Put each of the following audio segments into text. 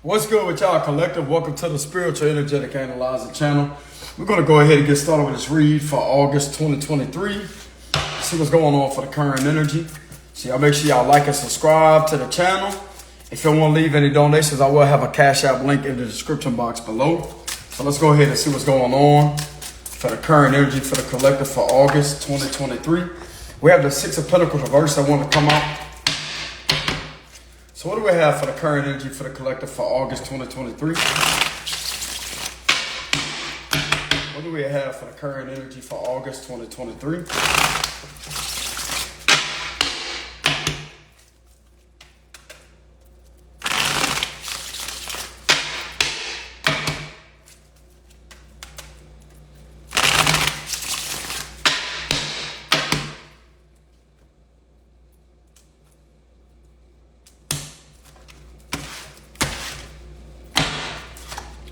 What's good with y'all, collective? Welcome to the Spiritual Energetic Analyzer channel. We're going to go ahead and get started with this read for August 2023. See what's going on for the current energy. So y'all make sure y'all like and subscribe to the channel. If you want to leave any donations, I will have a Cash App link in the description box below. So let's go ahead and see what's going on for the current energy for the collective for August 2023. We have the Six of Pentacles reverse that want to come out. So what do we have for the current energy for the collective for August 2023? What do we have for the current energy for August 2023?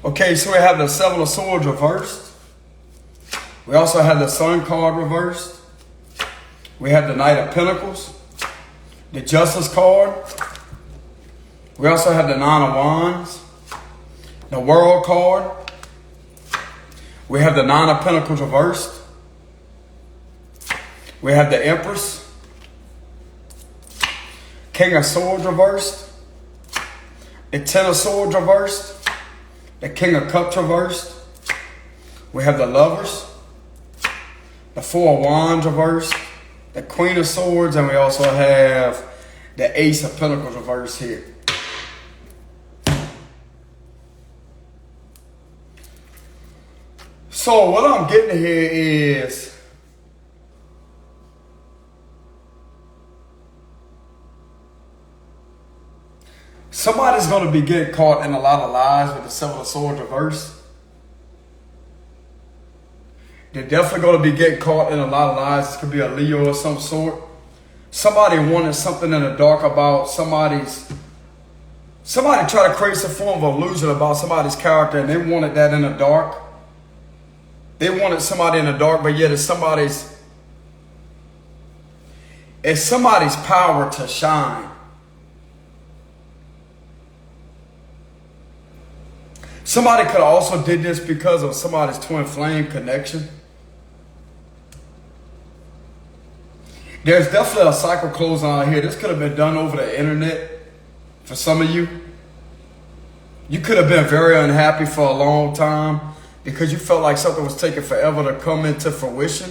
Okay, so we have the Seven of Swords reversed. We also have the Sun card reversed. We have the Knight of Pentacles, the Justice card. We also have the Nine of Wands, the World card. We have the Nine of Pentacles reversed. We have the Empress, King of Swords reversed, the Ten of Swords reversed, the King of Cups reversed. We have the Lovers, the Four of Wands reversed, the Queen of Swords, and we also have the Ace of Pentacles reversed here. So what I'm getting here is somebody's going to be getting caught in a lot of lies with the Seven of Swords reverse. They're definitely going to be getting caught in a lot of lies. It could be a Leo of some sort. Somebody wanted something in the dark about somebody tried to create some form of illusion about somebody's character, and they wanted that in the dark. They wanted somebody in the dark, but yet it's somebody's power to shine. Somebody could have also did this because of somebody's twin flame connection. There's definitely a cycle closing out here. This could have been done over the internet for some of you. You could have been very unhappy for a long time because you felt like something was taking forever to come into fruition.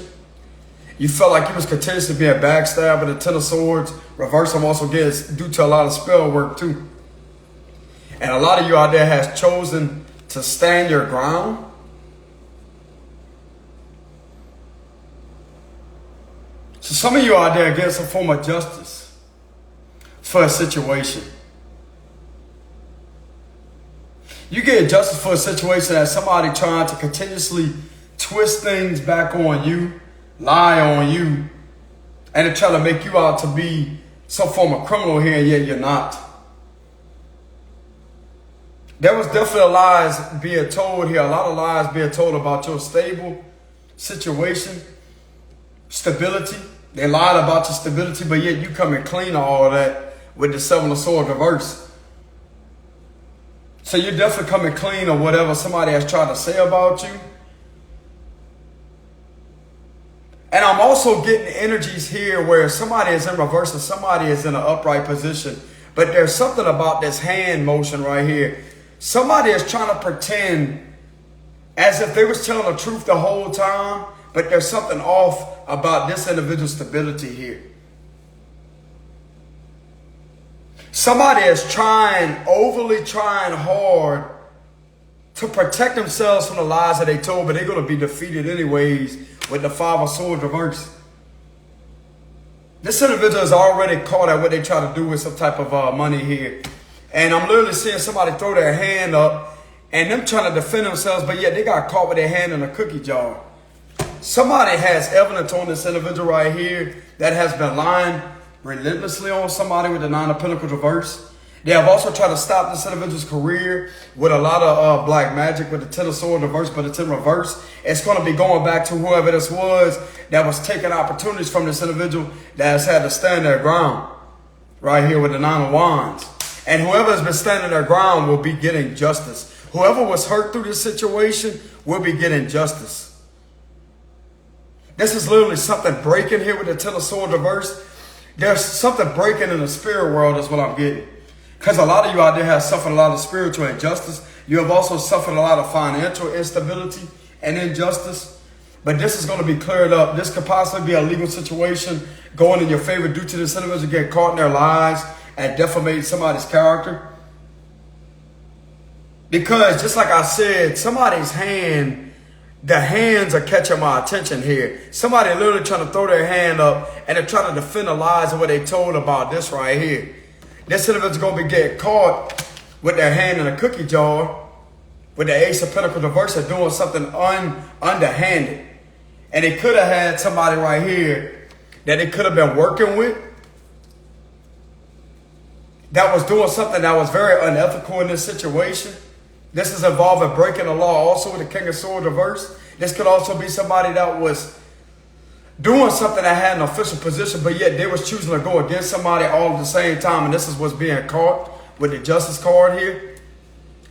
You felt like you was continuously being backstabbed with the Ten of Swords. Reverse them also gets due to a lot of spell work too. And a lot of you out there has chosen to stand your ground. So some of you out there get some form of justice for a situation. You get justice for a situation that somebody trying to continuously twist things back on you, lie on you, and to try to make you out to be some form of criminal here, and yet you're not. There was definitely lies being told here, a lot of lies being told about your stable situation, stability. They lied about your stability, but yet you coming clean of all that with the Seven of Swords reverse. So you're definitely coming clean of whatever somebody has tried to say about you. And I'm also getting energies here where somebody is in reverse and somebody is in an upright position. But there's something about this hand motion right here. Somebody is trying to pretend as if they was telling the truth the whole time, but there's something off about this individual's stability here. Somebody is overly trying hard to protect themselves from the lies that they told, but they're going to be defeated anyways with the Five of Swords reverse. This individual is already caught at what they try to do with some type of money here. And I'm literally seeing somebody throw their hand up and them trying to defend themselves, but yet they got caught with their hand in a cookie jar. Somebody has evidence on this individual right here that has been lying relentlessly on somebody with the Nine of Pentacles reverse. They have also tried to stop this individual's career with a lot of black magic with the Ten of Swords reverse, but it's in reverse. It's going to be going back to whoever this was that was taking opportunities from this individual that has had to stand their ground right here with the Nine of Wands. And whoever has been standing their ground will be getting justice. Whoever was hurt through this situation will be getting justice. This is literally something breaking here with the Ten of Swords reverse. There's something breaking in the spirit world is what I'm getting. Because a lot of you out there have suffered a lot of spiritual injustice. You have also suffered a lot of financial instability and injustice. But this is going to be cleared up. This could possibly be a legal situation going in your favor due to this individual getting caught in their lies and defamating somebody's character. Because just like I said, somebody's hand, the hands are catching my attention here. Somebody literally trying to throw their hand up and they're trying to defend the lies of what they told about this right here. This individual's going to be getting caught with their hand in a cookie jar with the Ace of Pentacles reverse and doing something underhanded. And they could have had somebody right here that they could have been working with that was doing something that was very unethical in this situation. This is involving breaking the law. Also with the King of Swords reverse, this could also be somebody that was doing something that had an official position, but yet they was choosing to go against somebody all at the same time. And this is what's being caught with the Justice card here.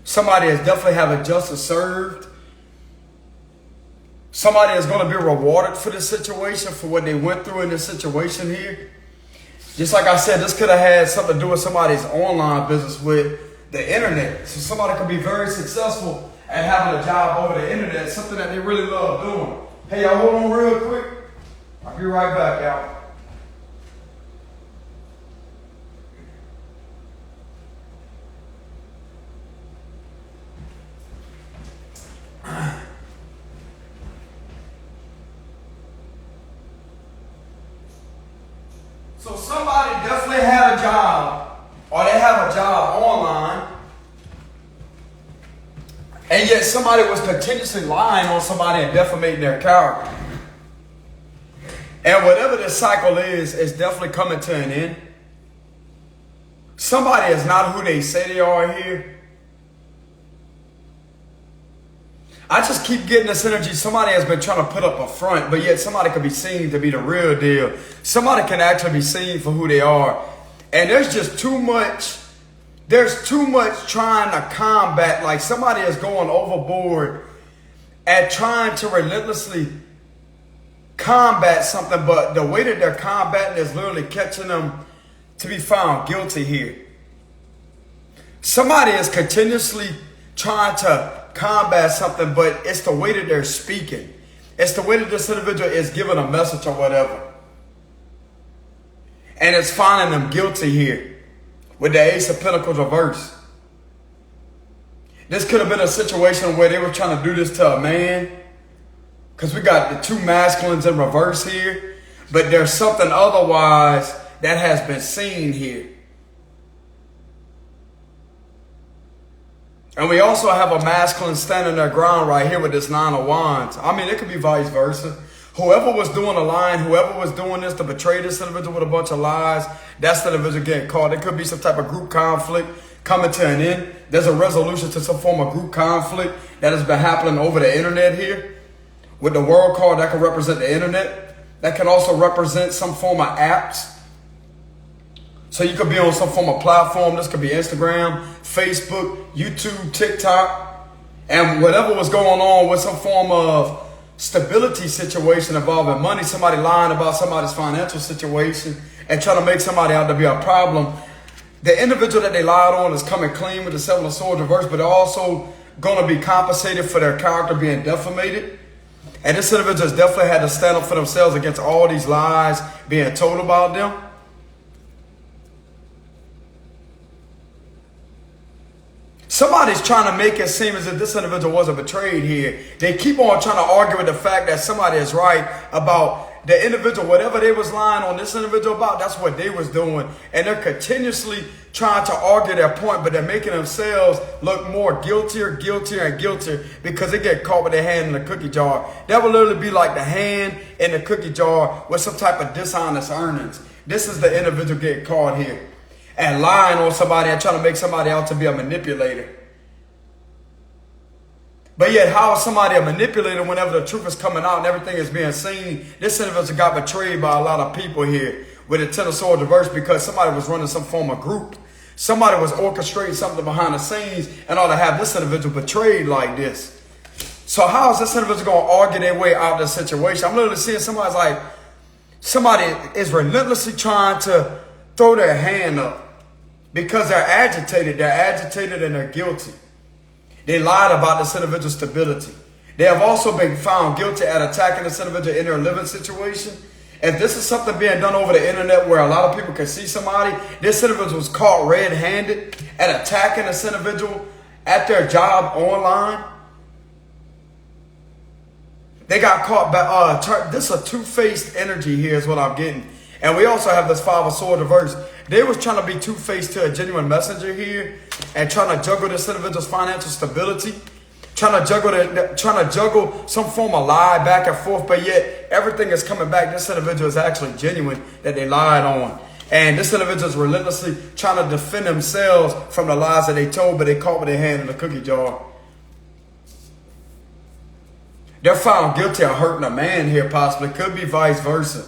Somebody is definitely having justice served. Somebody is going to be rewarded for this situation, for what they went through in this situation here. Just like I said, this could have had something to do with somebody's online business with the internet. So somebody could be very successful at having a job over the internet, something that they really love doing. Hey, y'all, hold on real quick. I'll be right back, y'all. So somebody definitely had a job, or they have a job online, and yet somebody was continuously lying on somebody and defamating their character. And whatever this cycle is definitely coming to an end. Somebody is not who they say they are here. I just keep getting this energy. Somebody has been trying to put up a front, but yet somebody can be seen to be the real deal. Somebody can actually be seen for who they are. And there's just too much. There's too much trying to combat. Like somebody is going overboard at trying to relentlessly combat something, but the way that they're combating is literally catching them to be found guilty here. Somebody is continuously trying to combat something, but it's the way that they're speaking. It's the way that this individual is giving a message or whatever. And it's finding them guilty here with the Ace of Pentacles reverse. This could have been a situation where they were trying to do this to a man, because we got the two masculines in reverse here, but there's something otherwise that has been seen here. And we also have a masculine standing their ground right here with this Nine of Wands. I mean, it could be vice versa. Whoever was doing the lying, whoever was doing this to betray this individual with a bunch of lies, that's the individual getting caught. There could be some type of group conflict coming to an end. There's a resolution to some form of group conflict that has been happening over the internet here. With the World card, that can represent the internet. That can also represent some form of apps. So you could be on some form of platform. This could be Instagram, Facebook, YouTube, TikTok. And whatever was going on with some form of stability situation involving money, somebody lying about somebody's financial situation and trying to make somebody out to be a problem. The individual that they lied on is coming clean with the Seven of Swords reverse, but they're also going to be compensated for their character being defamated. And this individual has definitely had to stand up for themselves against all these lies being told about them. Somebody's trying to make it seem as if this individual wasn't betrayed here. They keep on trying to argue with the fact that somebody is right about the individual. Whatever they was lying on this individual about, that's what they was doing. And they're continuously trying to argue their point, but they're making themselves look more guiltier because they get caught with their hand in the cookie jar. That would literally be like the hand in the cookie jar with some type of dishonest earnings. This is the individual getting caught here and lying on somebody and trying to make somebody out to be a manipulator. But yet, how is somebody a manipulator whenever the truth is coming out and everything is being seen? This individual got betrayed by a lot of people here with the Ten of Swords reverse because somebody was running some form of group. Somebody was orchestrating something behind the scenes in order to have this individual betrayed like this. So how is this individual going to argue their way out of the situation? I'm literally seeing somebody is relentlessly trying to throw their hand up because they're agitated. They're agitated and they're guilty. They lied about this individual's stability. They have also been found guilty at attacking this individual in their living situation. If this is something being done over the internet where a lot of people can see somebody, this individual was caught red-handed at attacking this individual at their job online. They got caught by, this is a two-faced energy here is what I'm getting. And we also have this Five of Swords reverse. They was trying to be two-faced to a genuine messenger here and trying to juggle this individual's financial stability, trying to juggle some form of lie back and forth, but yet everything is coming back. This individual is actually genuine that they lied on. And this individual is relentlessly trying to defend themselves from the lies that they told, but they caught with their hand in the cookie jar. They're found guilty of hurting a man here, possibly. Could be vice versa.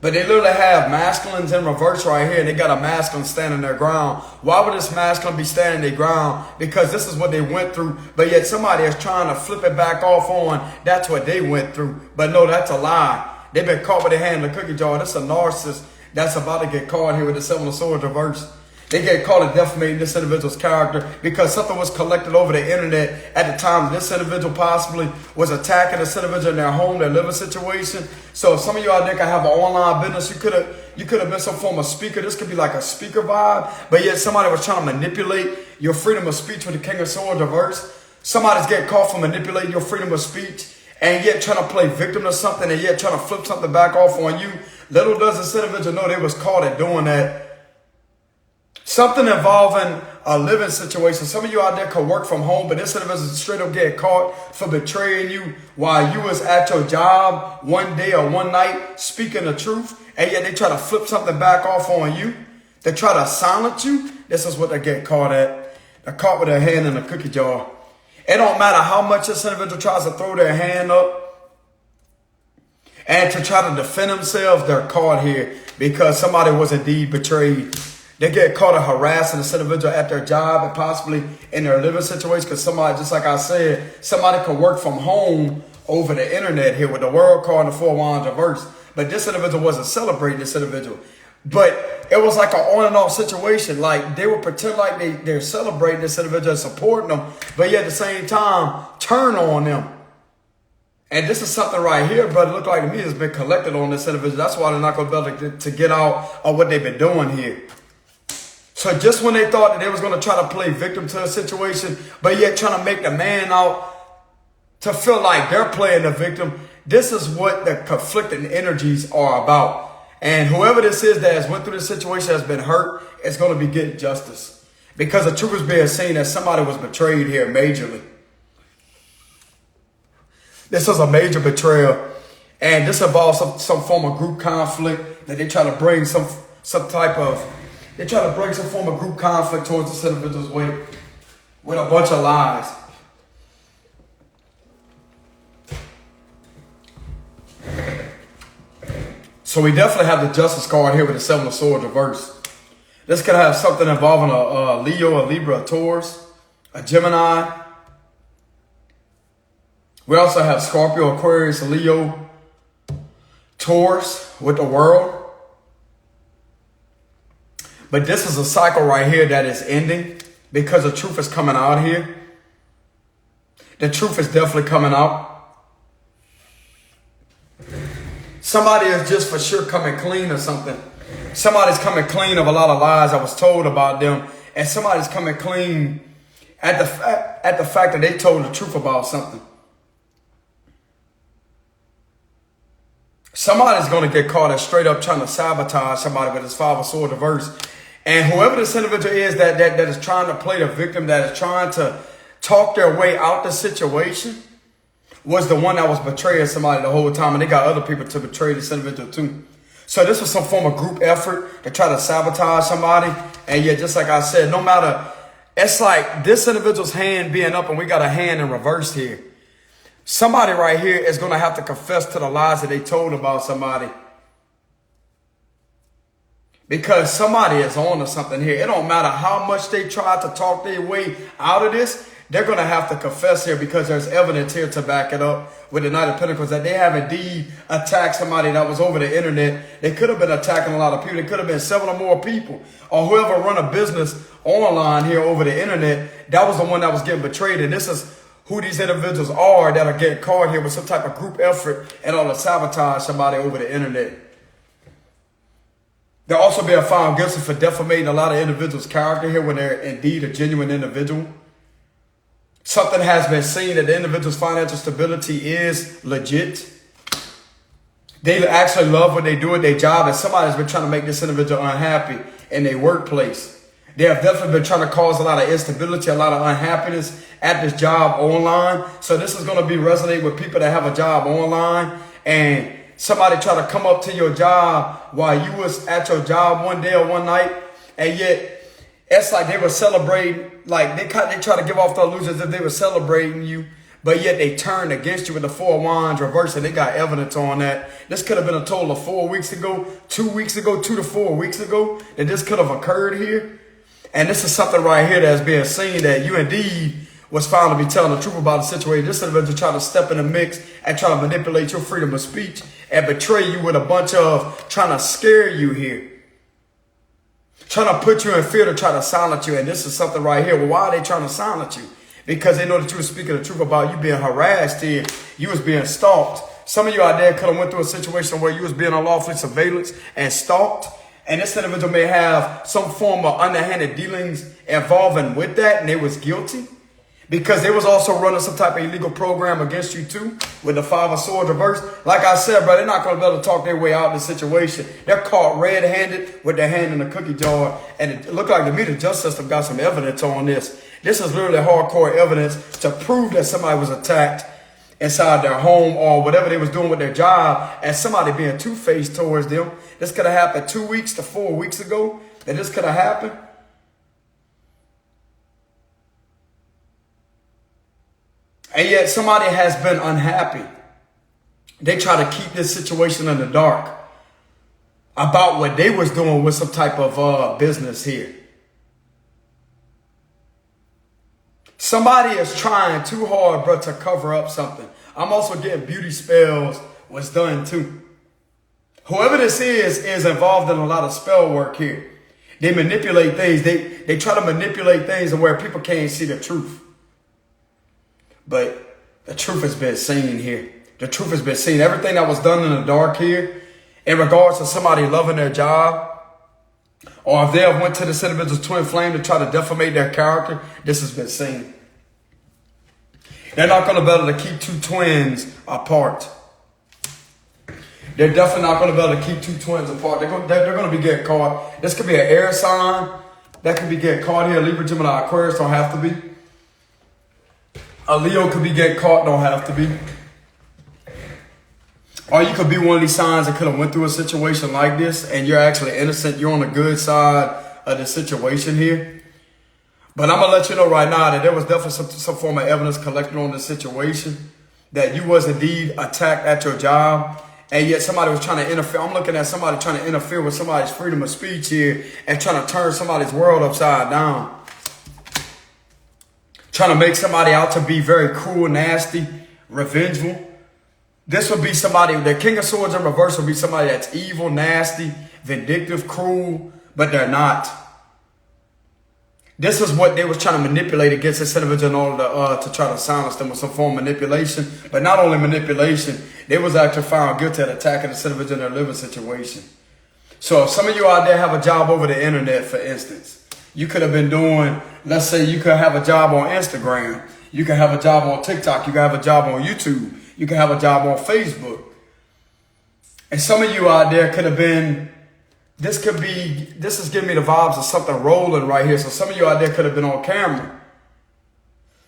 But they literally have masculines in reverse right here. And they got a masculine standing their ground. Why would this masculine be standing their ground? Because this is what they went through. But yet somebody is trying to flip it back off on. That's what they went through. But no, that's a lie. They've been caught with their hand in the cookie jar. This is a narcissist that's about to get caught here with the Seven of Swords reverse. They get caught at defamating this individual's character because something was collected over the internet at the time this individual possibly was attacking this individual in their home, their living situation. So some of you out there can have an online business. You could have been some form of speaker. This could be like a speaker vibe, but yet somebody was trying to manipulate your freedom of speech with the King of Swords reverse. Somebody's getting caught for manipulating your freedom of speech and yet trying to play victim to something and yet trying to flip something back off on you. Little does this individual know they was caught at doing that. Something involving a living situation. Some of you out there could work from home, but this individual straight up get caught for betraying you while you was at your job one day or one night speaking the truth, and yet they try to flip something back off on you. They try to silence you. This is what they get caught at. They're caught with their hand in a cookie jar. It don't matter how much this individual tries to throw their hand up and to try to defend themselves, they're caught here because somebody was indeed betrayed. They get caught harassing this individual at their job and possibly in their living situation because somebody, just like I said, somebody could work from home over the internet here with the World card and the Four Wands reverse. But this individual wasn't celebrating this individual. But it was like an on and off situation. Like they would pretend like they're celebrating this individual and supporting them, but yet at the same time, turn on them. And this is something right here, brother, look like to me has been collected on this individual. That's why they're not going to be able to get out of what they've been doing here. So just when they thought that they was going to try to play victim to a situation, but yet trying to make the man out to feel like they're playing the victim, this is what the conflicting energies are about. And whoever this is that has went through this situation, has been hurt, is going to be getting justice. Because the truth is being seen that somebody was betrayed here majorly. This was a major betrayal. And this involves some form of group conflict that they try to bring some type of... They try to bring some form of group conflict towards this individual's way with a bunch of lies. So we definitely have the Justice card here with the Seven of Swords reverse. This could have something involving a Leo, a Libra, a Taurus, a Gemini. We also have Scorpio, Aquarius, a Leo, Taurus with the World. But this is a cycle right here that is ending because the truth is coming out here. The truth is definitely coming out. Somebody is just for sure coming clean or something. Somebody's coming clean of a lot of lies I was told about them. And somebody's coming clean at the fact that they told the truth about something. Somebody's going to get caught as straight up trying to sabotage somebody with his Five of Swords reverse. And whoever this individual is that is trying to play the victim, that is trying to talk their way out the situation, was the one that was betraying somebody the whole time. And they got other people to betray this individual too. So this was some form of group effort to try to sabotage somebody. And yet, just like I said, no matter, it's like this individual's hand being up and we got a hand in reverse here. Somebody right here is going to have to confess to the lies that they told about somebody. Because somebody is on to something here. It don't matter how much they try to talk their way out of this. They're going to have to confess here because there's evidence here to back it up with the Knight of Pentacles that they have indeed attacked somebody that was over the internet. They could have been attacking a lot of people. They could have been several or more people, or whoever run a business online here over the internet. That was the one that was getting betrayed. And this is who these individuals are that are getting caught here with some type of group effort and all to sabotage somebody over the internet. They're also being found guilty for defamating a lot of individuals' character here when they're indeed a genuine individual. Something has been seen that the individual's financial stability is legit. They actually love what they do at their job, and somebody's been trying to make this individual unhappy in their workplace. They have definitely been trying to cause a lot of instability, a lot of unhappiness at this job online. So this is going to be resonate with people that have a job online, and somebody try to come up to your job while you was at your job one day or one night, and yet it's like they were celebrating, like they try to give off the illusion as if they were celebrating you, but yet they turned against you with the Four of Wands reverse, and they got evidence on that. This could have been a total of 4 weeks ago, 2 weeks ago, 2 to 4 weeks ago, that this could have occurred here. And this is something right here that's being seen that you indeed was found to be telling the truth about the situation. This individual trying to step in the mix and try to manipulate your freedom of speech and betray you with a bunch of trying to scare you here. Trying to put you in fear to try to silence you. And this is something right here. Well, why are they trying to silence you? Because they know that you were speaking the truth about you being harassed here. You was being stalked. Some of you out there could have went through a situation where you was being unlawfully surveillance and stalked. And this individual may have some form of underhanded dealings involving with that, and they was guilty. Because they was also running some type of illegal program against you too, with the Five of Swords reverse. Like I said, bro, they're not going to be able to talk their way out of the situation. They're caught red-handed with their hand in the cookie jar. And it looked like to me the justice system got some evidence on this. This is literally hardcore evidence to prove that somebody was attacked inside their home or whatever they was doing with their job, and somebody being two-faced towards them. This could have happened 2 weeks to 4 weeks ago, that this could have happened. And yet somebody has been unhappy. They try to keep this situation in the dark about what they was doing with some type of business here. Somebody is trying too hard, bro, to cover up something. I'm also getting beauty spells was done too. Whoever this is involved in a lot of spell work here. They manipulate things. They try to manipulate things where people can't see the truth. But the truth has been seen here. The truth has been seen. Everything that was done in the dark here in regards to somebody loving their job, or if they have went to this individual's twin flame to try to defamate their character, this has been seen. They're not going to be able to keep two twins apart. They're definitely not going to be able to keep two twins apart. They're going to be getting caught. This could be an air sign that could be getting caught here. Libra, Gemini, Aquarius don't have to be. A Leo could be getting caught, don't have to be. Or you could be one of these signs that could have went through a situation like this and you're actually innocent. You're on the good side of the situation here. But I'm going to let you know right now that there was definitely some form of evidence collected on this situation, that you was indeed attacked at your job, and yet somebody was trying to interfere. I'm looking at somebody trying to interfere with somebody's freedom of speech here and trying to turn somebody's world upside down. Trying to make somebody out to be very cruel, nasty, revengeful. This would be somebody, the King of Swords in reverse would be somebody that's evil, nasty, vindictive, cruel, but they're not. This is what they was trying to manipulate against this individual in order to try to silence them with some form of manipulation. But not only manipulation, they was actually found guilty of attacking this individual in their living situation. So if some of you out there have a job over the internet, for instance, you could have been doing, let's say you could have a job on Instagram. You can have a job on TikTok. You can have a job on YouTube. You can have a job on Facebook. And some of you out there could have been, this is giving me the vibes of something rolling right here. So some of you out there could have been on camera.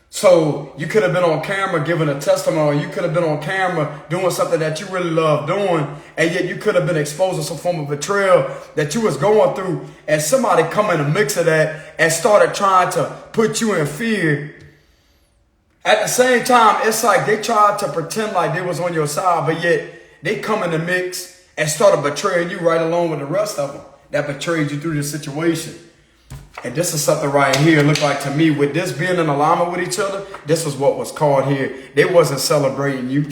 So you could have been on camera giving a testimony. You could have been on camera doing something that you really love doing. And yet you could have been exposed to some form of betrayal that you was going through. And somebody come in the mix of that and started trying to put you in fear. At the same time, it's like they tried to pretend like they was on your side, but yet they come in the mix and started betraying you right along with the rest of them. that betrayed you through this situation. And this is something right here, look like to me, with this being in alignment with each other, this was what was called here. They wasn't celebrating you.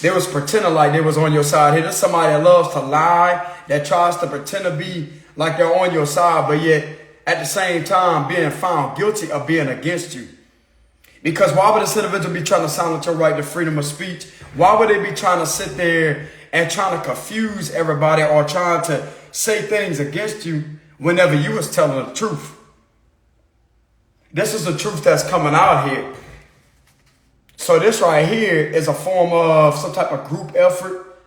They was pretending like they was on your side here. There's somebody that loves to lie, that tries to pretend to be like they're on your side, but yet at the same time being found guilty of being against you. Because why would this individual be trying to silence your right to freedom of speech? Why would they be trying to sit there and trying to confuse everybody or trying to say things against you whenever you was telling the truth? This is the truth that's coming out here. So this right here is a form of some type of group effort.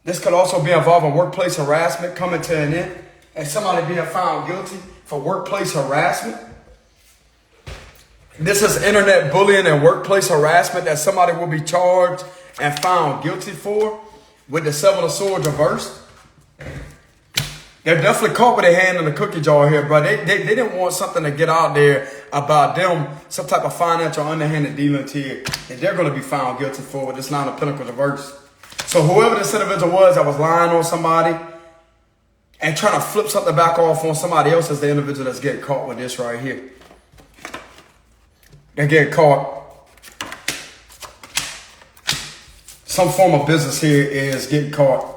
This could also be involving workplace harassment coming to an end and somebody being found guilty for workplace harassment. This is internet bullying and workplace harassment that somebody will be charged and found guilty for with the 7 of Swords reversed. They're definitely caught with their hand in the cookie jar here, bro. They didn't want something to get out there about them, some type of financial underhanded dealings here that they're going to be found guilty for with this 9 of Pentacles reversed. So whoever this individual was that was lying on somebody and trying to flip something back off on somebody else is the individual that's getting caught with this right here. They're getting caught. Some form of business here is getting caught.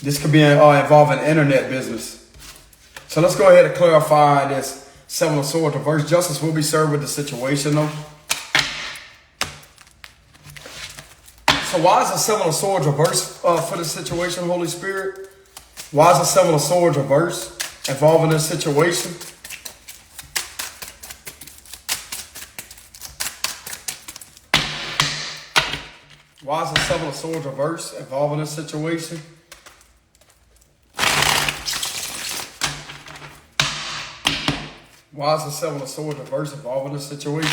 This could be involving internet business. So let's go ahead and clarify this 7 of Swords reverse. Justice will be served with the situation though. So why is the 7 of Swords reverse for this situation, Holy Spirit? Why is the 7 of Swords reverse involving this situation? Why is the 7 of Swords reverse involving this situation? Why is the 7 of Swords reverse involving this situation?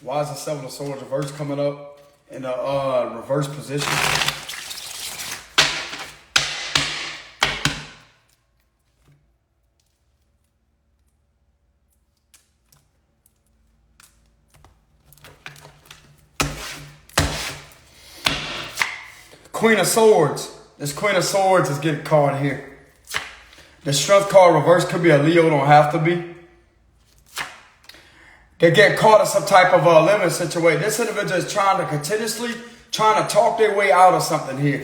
Why is the 7 of Swords reverse coming up in a reverse position? Queen of Swords. This Queen of Swords is getting caught here. The Strength card reverse could be a Leo, don't have to be. They get caught in some type of living situation. This individual is trying to continuously talk their way out of something here.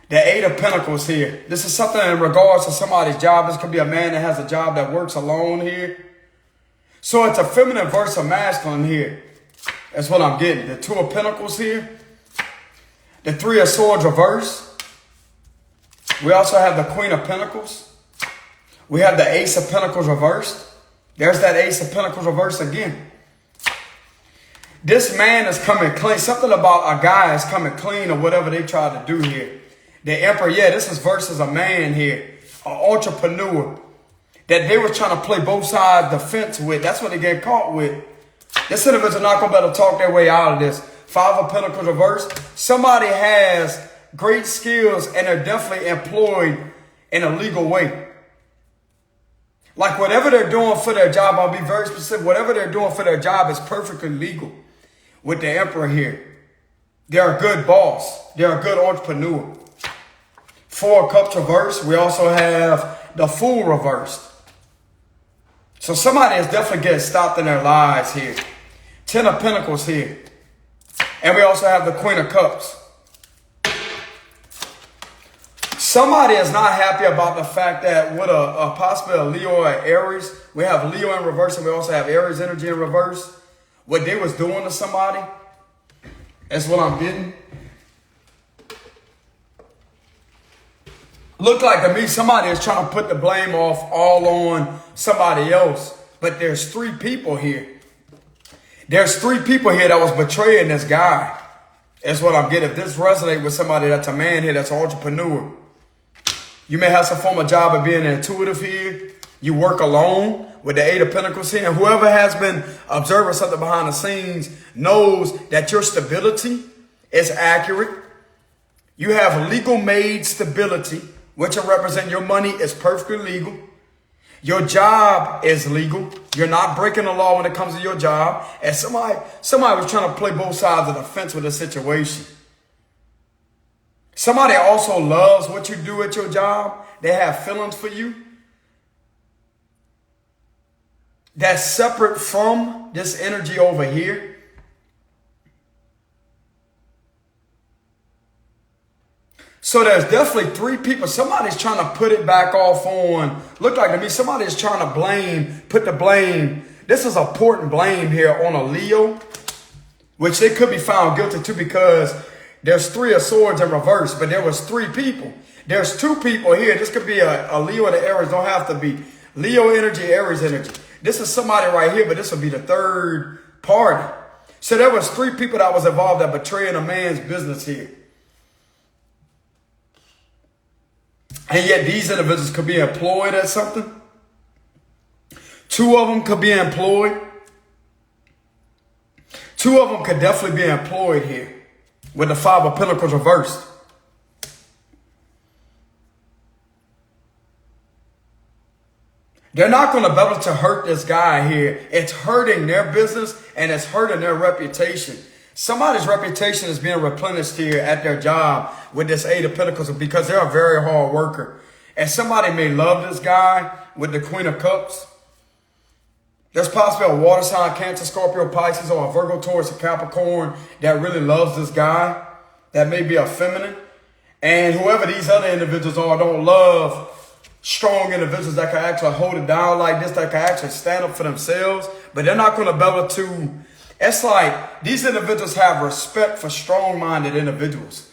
The 8 of Pentacles here. This is something in regards to somebody's job. This could be a man that has a job that works alone here. So it's a feminine versus a masculine here. That's what I'm getting. The 2 of Pentacles here. The 3 of Swords reverse. We also have the Queen of Pentacles. We have the Ace of Pentacles reversed. There's that Ace of Pentacles reversed again. This man is coming clean. Something about a guy is coming clean or whatever they try to do here. The Emperor, yeah, this is versus a man here. An entrepreneur. That they were trying to play both sides of the fence with. That's what they get caught with. This individual not going to be able to talk their way out of this. 5 of Pentacles reversed. Somebody has great skills and they're definitely employed in a legal way. Like whatever they're doing for their job, I'll be very specific. Whatever they're doing for their job is perfectly legal with the Emperor here. They're a good boss. They're a good entrepreneur. 4 of Cups reversed. We also have the Fool reversed. So somebody is definitely getting stopped in their lives here. 10 of Pentacles here. And we also have the Queen of Cups. Somebody is not happy about the fact that with a possible Leo or Aries, we have Leo in reverse and we also have Aries energy in reverse. What they was doing to somebody, that's what I'm getting. Look like to me somebody is trying to put the blame off all on somebody else. But there's 3 people here. There's 3 people here that was betraying this guy. That's what I'm getting. If this resonates with somebody that's a man here, that's an entrepreneur. You may have some form of job of being intuitive here. You work alone with the 8 of Pentacles here. And whoever has been observing something behind the scenes knows that your stability is accurate. You have legal made stability, which will represent your money is perfectly legal. Your job is legal. You're not breaking the law when it comes to your job. And somebody was trying to play both sides of the fence with the situation. Somebody also loves what you do at your job. They have feelings for you. That's separate from this energy over here. So there's definitely three people. Somebody's trying to put it back off on, look like to me, somebody's trying to blame, put the blame. This is important blame here on a Leo, which they could be found guilty too because there's 3 of swords in reverse, but there was 3 people. There's 2 people here. This could be a Leo and an Aries. Don't have to be Leo energy, Aries energy. This is somebody right here, but this will be the third party. So there was 3 people that was involved at betraying a man's business here. And yet these individuals could be employed at something. 2 of them could be employed. 2 of them could definitely be employed here with the 5 of Pentacles reversed. They're not going to be able to hurt this guy here. It's hurting their business and it's hurting their reputation. Somebody's reputation is being replenished here at their job with this 8 of Pentacles because they're a very hard worker. And somebody may love this guy with the Queen of Cups. There's possibly a water sign, Cancer, Scorpio, Pisces, or a Virgo, Taurus, a Capricorn that really loves this guy. That may be a feminine. And whoever these other individuals are don't love strong individuals that can actually hold it down like this, that can actually stand up for themselves. But they're not going to be able to. It's like these individuals have respect for strong-minded individuals.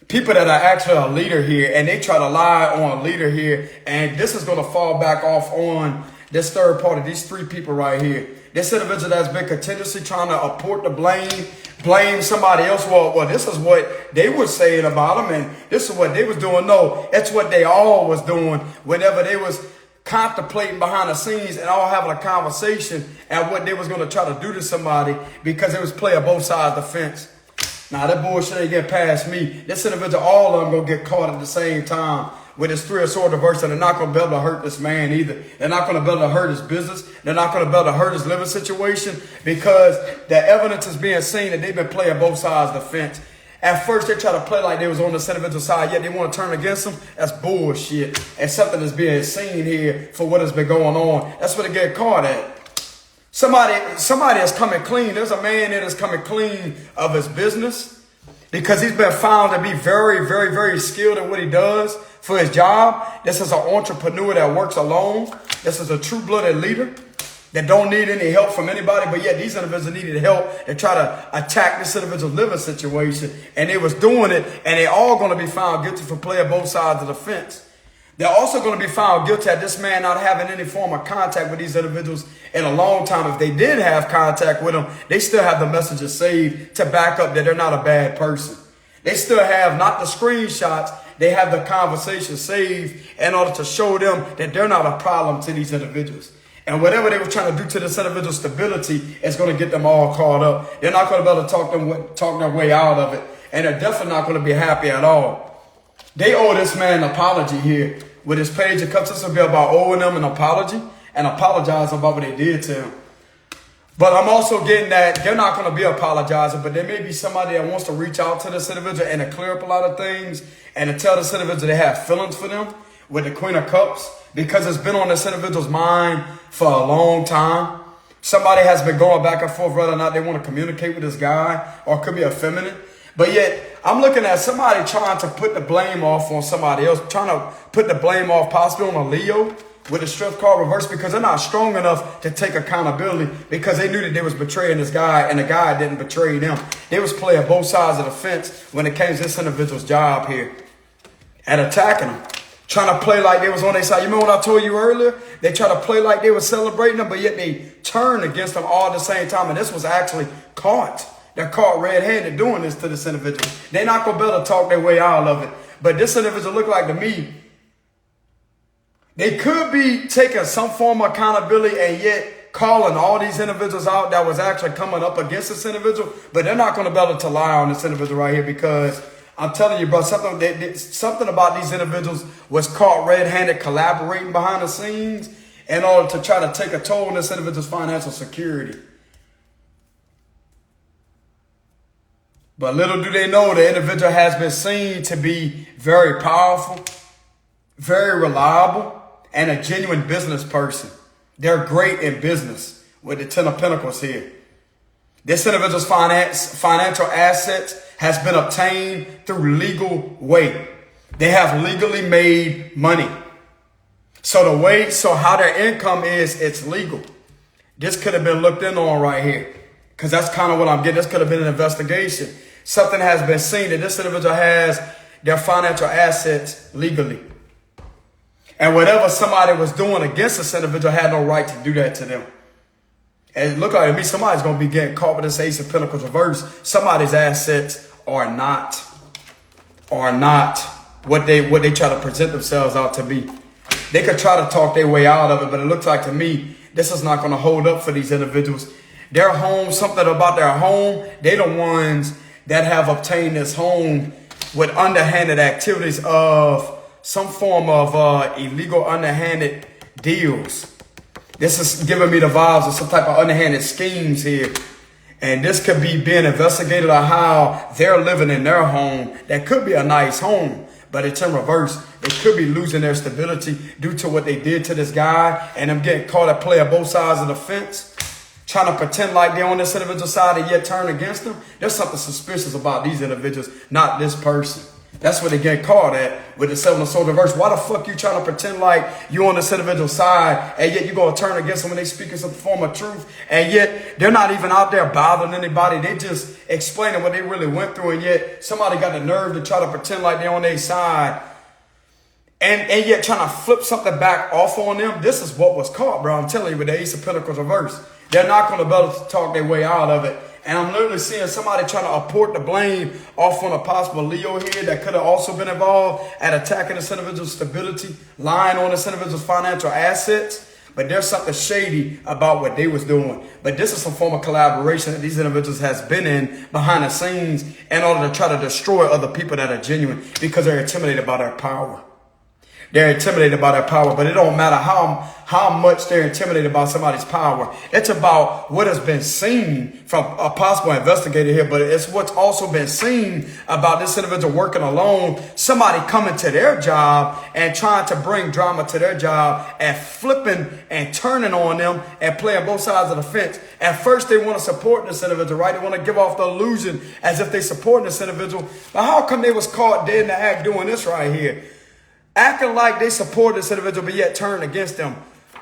People that are actually a leader here, and they try to lie on a leader here. And this is going to fall back off on this third party, these 3 people right here. This individual that's been continuously trying to apport the blame somebody else. Well, this is what they were saying about them, and this is what they was doing. No, it's what they all was doing whenever they was contemplating behind the scenes and all having a conversation and what they was going to try to do to somebody because it was playing both sides of the fence. Now, that bullshit ain't get past me. This individual, all of them going to get caught at the same time with his 3 of swords reversed, and they're not going to be able to hurt this man either. They're not going to be able to hurt his business. They're not going to be able to hurt his living situation because the evidence is being seen that they've been playing both sides of the fence. At first, they try to play like they was on the individual side, yet they want to turn against them. That's bullshit. And something is being seen here for what has been going on. That's what they get caught at. Somebody is coming clean. There's a man that is coming clean of his business because he's been found to be very, very, very skilled in what he does for his job. This is an entrepreneur that works alone. This is a true-blooded leader that don't need any help from anybody, but yet these individuals needed help to try to attack this individual's living situation. And they was doing it, and they all going to be found guilty for playing both sides of the fence. They're also going to be found guilty at this man not having any form of contact with these individuals in a long time. If they did have contact with them, they still have the messages saved to back up that they're not a bad person. They still have not the screenshots, they have the conversation saved in order to show them that they're not a problem to these individuals. And whatever they were trying to do to this individual's stability is going to get them all caught up. They're not going to be able to talk their way out of it. And they're definitely not going to be happy at all. They owe this man an apology here. With his page of cups, this will be about owing them an apology and apologizing about what they did to him. But I'm also getting that they're not going to be apologizing, but there may be somebody that wants to reach out to this individual and to clear up a lot of things and to tell this individual they have feelings for them with the Queen of Cups because it's been on this individual's mind for a long time. Somebody has been going back and forth whether or not they want to communicate with this guy, or it could be effeminate. But yet, I'm looking at somebody trying to put the blame off on somebody else, trying to put the blame off possibly on a Leo with the strength card reversed because they're not strong enough to take accountability because they knew that they was betraying this guy and the guy didn't betray them. They was playing both sides of the fence when it came to this individual's job here and attacking them. Trying to play like they was on their side. You remember what I told you earlier? They try to play like they were celebrating them, but yet they turned against them all at the same time. And this was actually caught. They're caught red-handed doing this to this individual. They're not going to be able to talk their way out of it. But this individual look like to me, they could be taking some form of accountability and yet calling all these individuals out that was actually coming up against this individual. But they're not going to be able to lie on this individual right here because I'm telling you, bro, something about these individuals was caught red-handed collaborating behind the scenes in order to try to take a toll on this individual's financial security. But little do they know the individual has been seen to be very powerful, very reliable, and a genuine business person. They're great in business with the Ten of Pentacles here. This individual's financial assets has been obtained through legal way. They have legally made money. So how their income is, it's legal. This could have been looked in on right here. Because that's kind of what I'm getting. This could have been an investigation. Something has been seen that this individual has their financial assets legally. And whatever somebody was doing against this individual had no right to do that to them. And it looked like to me somebody's going to be getting caught with this Ace of Pentacles reverse. Somebody's assets are not what they try to present themselves out to be. They could try to talk their way out of it, but it looks like to me this is not going to hold up for these individuals. Their home, something about their home, they the ones that have obtained this home with underhanded activities of some form of illegal underhanded deals. This is giving me the vibes of some type of underhanded schemes here. And this could be being investigated on how they're living in their home. That could be a nice home, but it's in reverse. They could be losing their stability due to what they did to this guy and them getting caught at play on both sides of the fence, trying to pretend like they're on this individual side and yet turn against them. There's something suspicious about these individuals, not this person. That's what they get caught at with the Seven of Swords reverse. Why the fuck you trying to pretend like you on this individual side and yet you're going to turn against them when they speaking some form of truth, and yet they're not even out there bothering anybody. They just explaining what they really went through, and yet somebody got the nerve to try to pretend like they're on their side and yet trying to flip something back off on them. This is what was caught, bro. I'm telling you, with the Ace of Pentacles reverse. They're not going to be able to talk their way out of it. And I'm literally seeing somebody trying to apport the blame off on a possible Leo here that could have also been involved at attacking this individual's stability, lying on this individual's financial assets. But there's something shady about what they was doing. But this is some form of collaboration that these individuals has been in behind the scenes in order to try to destroy other people that are genuine because they're intimidated by their power. They're intimidated by their power, but it don't matter how much they're intimidated by somebody's power. It's about what has been seen from a possible investigator here, but it's what's also been seen about this individual working alone, somebody coming to their job and trying to bring drama to their job and flipping and turning on them and playing both sides of the fence. At first, they want to support this individual, right? They want to give off the illusion as if they support this individual. But how come they was caught dead in the act doing this right here? Acting like they support this individual, but yet turn against them.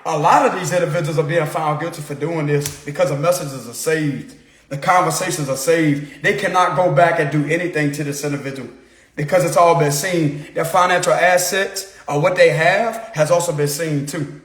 A lot of these individuals are being found guilty for doing this because the messages are saved. The conversations are saved. They cannot go back and do anything to this individual because it's all been seen. Their financial assets or what they have has also been seen too.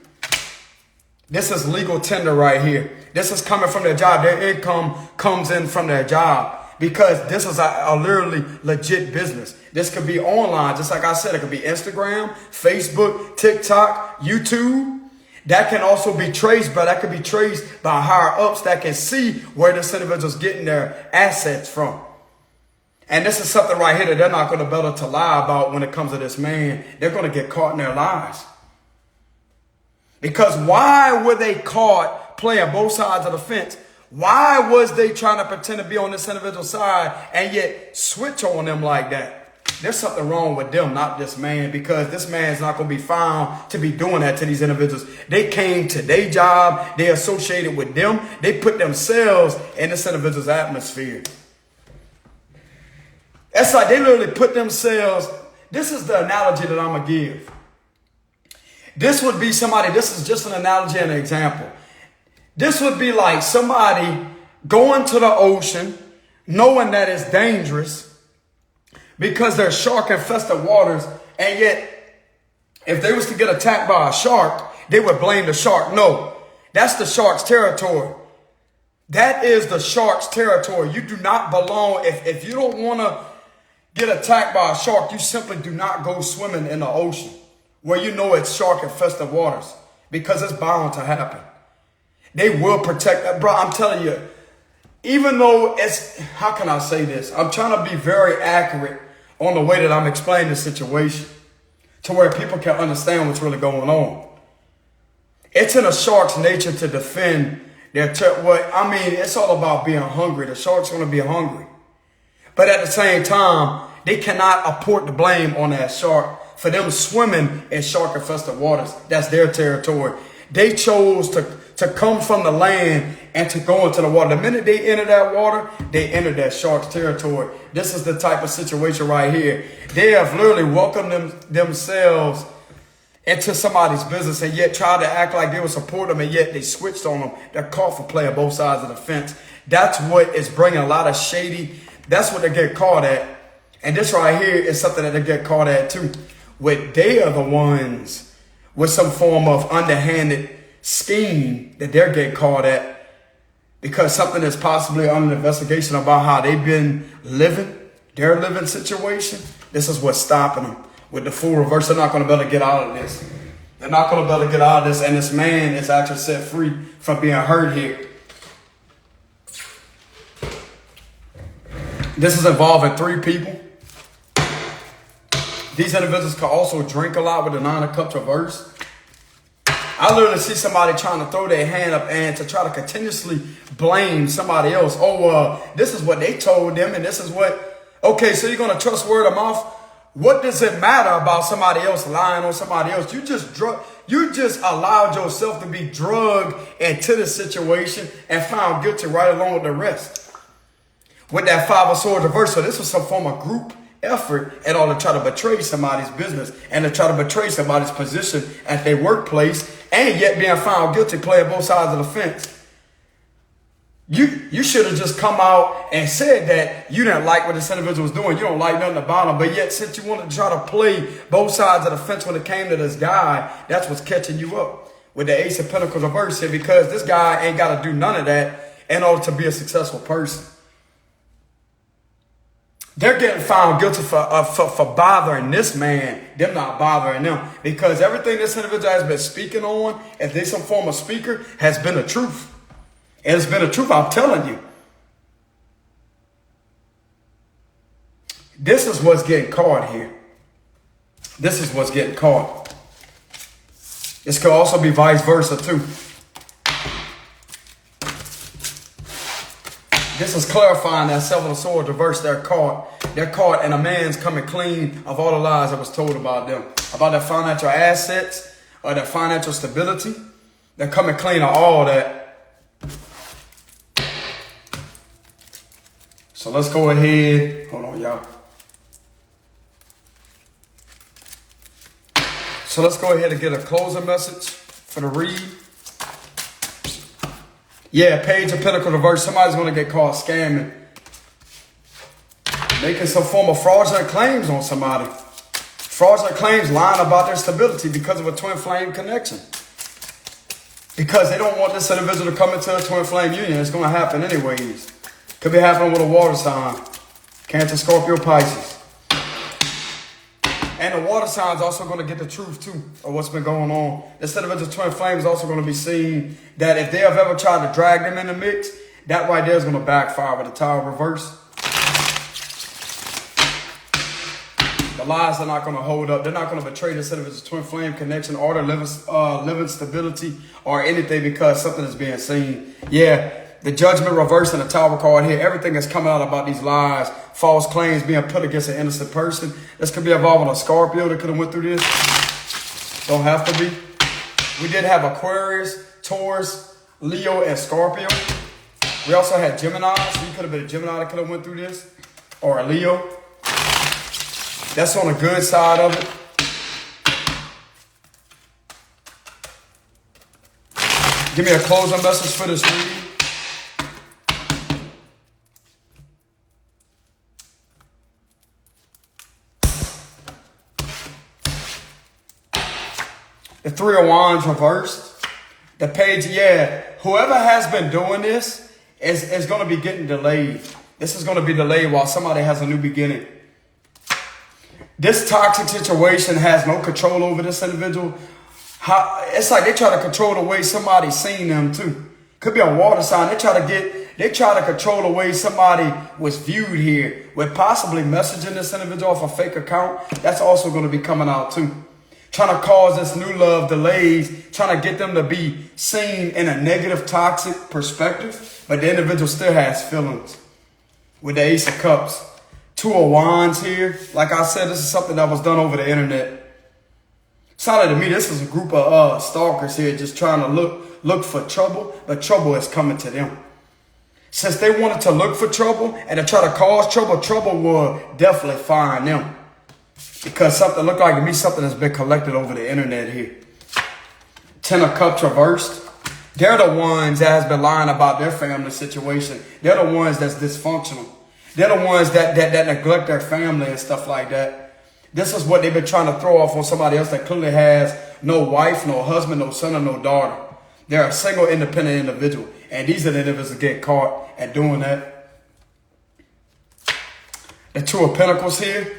This is legal tender right here. This is coming from their job. Their income comes in from their job. Because this is a literally legit business. This could be online. Just like I said, it could be Instagram, Facebook, TikTok, YouTube. That can also be traced, but that could be traced by higher ups that can see where this individual's getting their assets from. And this is something right here that they're not going to be able to lie about when it comes to this man. They're going to get caught in their lies. Because why were they caught playing both sides of the fence? Why was they trying to pretend to be on this individual side and yet switch on them like that? There's something wrong with them, not this man, because this man's not going to be found to be doing that to these individuals. They came to their job. They associated with them. They put themselves in this individual's atmosphere. That's like they literally put themselves. This is the analogy that I'm going to give. This would be somebody, this is just an analogy and an example. This would be like somebody going to the ocean, knowing that it's dangerous because there's shark-infested waters, and yet if they was to get attacked by a shark, they would blame the shark. No, that's the shark's territory. That is the shark's territory. You do not belong. If you don't want to get attacked by a shark, you simply do not go swimming in the ocean where you know it's shark-infested waters because it's bound to happen. They will protect that. Bro, I'm telling you, even though it's, how can I say this? I'm trying to be very accurate on the way that I'm explaining the situation to where people can understand what's really going on. It's in a shark's nature to defend their it's all about being hungry. The shark's going to be hungry. But at the same time, they cannot apport the blame on that shark for them swimming in shark-infested waters. That's their territory. They chose to come from the land and to go into the water. The minute they enter that water, they enter that shark's territory. This is the type of situation right here. They have literally welcomed themselves into somebody's business and yet tried to act like they would support them, and yet they switched on them. They're caught for play on both sides of the fence. That's what is bringing a lot of shady. That's what they get caught at. And this right here is something that they get caught at too. Where they are the ones with some form of underhanded scheme that they're getting caught at, because something is possibly under investigation about how they've been living, their living situation. This is what's stopping them. With the full reverse, they're not going to be able to get out of this. They're not going to be able to get out of this. And this man is actually set free from being hurt here. This is involving 3 people. These individuals can also drink a lot with the 9 of Cups reverse. I literally see somebody trying to throw their hand up and to try to continuously blame somebody else. Oh, this is what they told them, and this is what. Okay, so you're going to trust word of mouth? What does it matter about somebody else lying on somebody else? You just allowed yourself to be drugged into the situation and found guilty right along with the rest. With that 5 of Swords reverse, so this was some form of group effort in order to try to betray somebody's business and to try to betray somebody's position at their workplace, and yet being found guilty, playing both sides of the fence. You should have just come out and said that you didn't like what this individual was doing. You don't like nothing about him. But yet, since you wanted to try to play both sides of the fence when it came to this guy, that's what's catching you up with the Ace of Pentacles reverse here, because this guy ain't got to do none of that in order to be a successful person. They're getting found guilty for bothering this man, them not bothering them. Because everything this individual has been speaking on, if there's some form of speaker, has been the truth. And it's been the truth, I'm telling you. This is what's getting caught here. This is what's getting caught. This could also be vice versa too. This is clarifying that 7 of Swords reverse. They're caught. They're caught, and a man's coming clean of all the lies that was told about them, about their financial assets or their financial stability. They're coming clean of all that. So let's go ahead. Hold on, y'all. So let's go ahead and get a closing message for the read. Yeah, Page of Pentacles reverse. Somebody's going to get caught scamming, making some form of fraudulent claims on somebody. Fraudulent claims, lying about their stability because of a twin flame connection. Because they don't want this individual to come into a twin flame union. It's going to happen anyways. Could be happening with a water sign. Cancer, Scorpio, Pisces. And the water sign is also going to get the truth too of what's been going on. This individual twin flame is also going to be seeing that if they have ever tried to drag them in the mix, that right there is going to backfire with the Tower reverse. The lies are not going to hold up. They're not going to betray this individual's twin flame connection or their living stability or anything because something is being seen. Yeah. The Judgment reverse and the Tower card here. Everything is coming out about these lies, false claims being put against an innocent person. This could be involving a Scorpio that could have went through this. Don't have to be. We did have Aquarius, Taurus, Leo, and Scorpio. We also had Gemini. So you could have been a Gemini that could have went through this. Or a Leo. That's on the good side of it. Give me a closing message for this reading. The 3 of Wands reversed. The Page, yeah. Whoever has been doing this is going to be getting delayed. This is going to be delayed while somebody has a new beginning. This toxic situation has no control over this individual. It's like they try to control the way somebody's seeing them too. Could be a water sign. They try to control the way somebody was viewed here with possibly messaging this individual off a fake account. That's also going to be coming out too. Trying to cause this new love delays, trying to get them to be seen in a negative, toxic perspective. But the individual still has feelings with the Ace of Cups. Two of Wands here. Like I said, this is something that was done over the internet. Sounded to me, this is a group of stalkers here just trying to look for trouble, but trouble is coming to them. Since they wanted to look for trouble and to try to cause trouble, trouble will definitely find them. Because something looked like to me, something has been collected over the internet here. Ten of Cups reversed. They're the ones that has been lying about their family situation. They're the ones that's dysfunctional. They're the ones that neglect their family and stuff like that. This is what they've been trying to throw off on somebody else that clearly has no wife, no husband, no son, or no daughter. They're a single, independent individual. And these are the individuals that get caught at doing that. The Two of Pentacles here.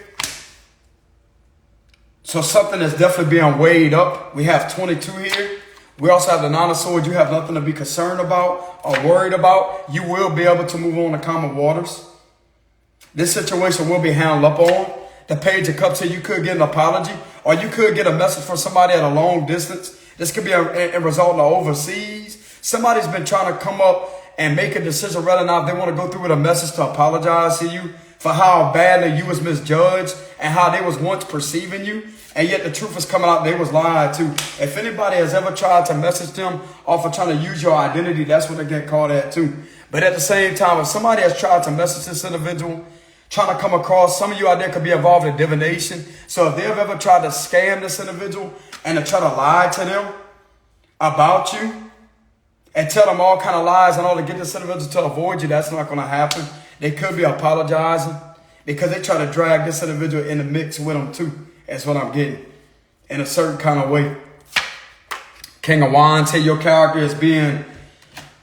So something is definitely being weighed up. We have 22 here. We also have the Nine of Swords. You have nothing to be concerned about or worried about. You will be able to move on to calmer waters. This situation will be handled up on. The Page of Cups here, you could get an apology or you could get a message from somebody at a long distance. This could be a result of overseas. Somebody's been trying to come up and make a decision whether or not they want to go through with a message to apologize to you for how badly you was misjudged and how they was once perceiving you. And yet the truth is coming out, they was lied to. If anybody has ever tried to message them off of trying to use your identity, that's what they get caught at too. But at the same time, if somebody has tried to message this individual, trying to come across, some of you out there could be involved in divination. So if they've ever tried to scam this individual and to try to lie to them about you and tell them all kind of lies and all to get this individual to avoid you, that's not going to happen. They could be apologizing because they try to drag this individual in the mix with them too. That's what I'm getting in a certain kind of way. King of Wands here, your character is being,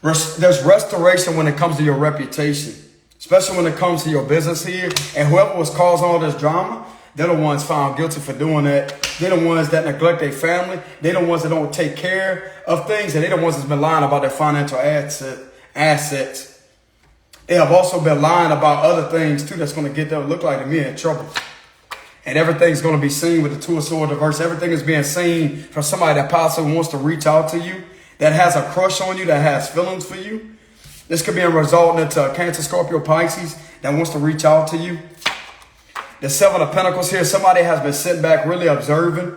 there's restoration when it comes to your reputation. Especially when it comes to your business here. And whoever was causing all this drama, they're the ones found guilty for doing that. They're the ones that neglect their family. They're the ones that don't take care of things. And they're the ones that's been lying about their financial assets. They have also been lying about other things too that's going to get them look like to me in trouble. And everything's going to be seen with the Two of Swords reverse. Everything is being seen from somebody that possibly wants to reach out to you, that has a crush on you, that has feelings for you. This could be a result into a Cancer, Scorpio, Pisces that wants to reach out to you. The Seven of Pentacles here, somebody has been sitting back really observing